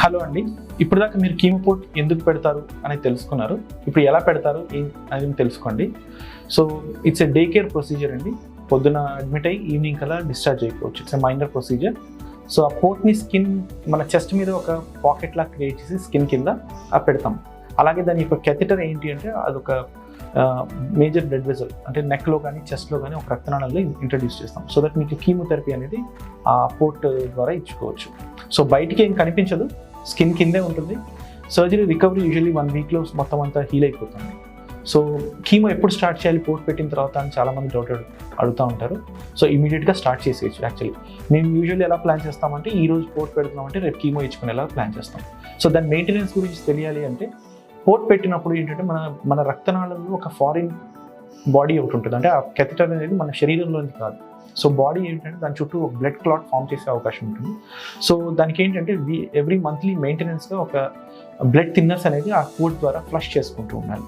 Hello అండి. ఇప్పుడు దాకా మీరు కీమో పోర్ట్ ఎందుకు పెడతారు అనేది తెలుసుకున్నారు. ఇప్పుడు ఎలా పెడతారు అనేది తెలుసుకోండి. So it's a day care procedure అండి. పొద్దున అడ్మిట్ అయ్యి ఈవినింగ్ కల్లా డిశ్చార్జ్ అయిపోవచ్చు. It's a minor procedure. So ఆ పోర్ట్ని స్కిన్ మన చెస్ట్ మీద ఒక పాకెట్ లా క్రియేట్ చేసి స్కిన్ కింద పెడతాం. అలాగే దాని యొక్క కెథెటర్ ఏంటి అంటే అదొక మేజర్ బ్లడ్ వెజల్ అంటే నెక్లో కానీ చెస్ట్లో కానీ ఒక రక్తనాళాల్లో ఇంట్రడ్యూస్ చేస్తాం. సో దట్ మీకు కీమోథెరపీ అనేది ఆ పోర్ట్ ద్వారా ఇచ్చుకోవచ్చు. సో బయటికి ఏం కనిపించదు, స్కిన్ కిందే ఉంటుంది. సర్జరీ రికవరీ యూజువల్లీ 1 వీక్లో మొత్తం అంతా హీల్ అయిపోతుంది. సో కీమో ఎప్పుడు స్టార్ట్ చేయాలి పోర్ట్ పెట్టిన తర్వాత అని చాలామంది డౌట్ అడుగుతూ ఉంటారు. సో ఇమీడియట్గా స్టార్ట్ చేసేయచ్చు. యాక్చువల్లీ మేము యూజువల్లీ ఎలా ప్లాన్ చేస్తామంటే ఈ రోజు పోర్ట్ పెడుతున్నామంటే రేపు కీమో ఇచ్చుకునేలా ప్లాన్ చేస్తాం. సో దాని మెయింటెనెన్స్ గురించి తెలియాలి అంటే పోర్ట్ పెట్టినప్పుడు ఏంటంటే మన రక్తనాళంలో ఒక ఫారిన్ బాడీ ఒకటి ఉంటుంది. అంటే ఆ కెథెటర్ అనేది మన శరీరంలోని కాదు. సో బాడీ ఏంటంటే దాని చుట్టూ ఒక బ్లడ్ క్లాట్ ఫామ్ చేసే అవకాశం ఉంటుంది. సో దానికి ఏంటంటే ఎవ్రీ మంత్లీ మెయింటెనెన్స్గా ఒక బ్లడ్ థిన్నర్స్ అనేది ఆ పోర్ట్ ద్వారా ఫ్లష్ చేసుకుంటూ ఉండాలి.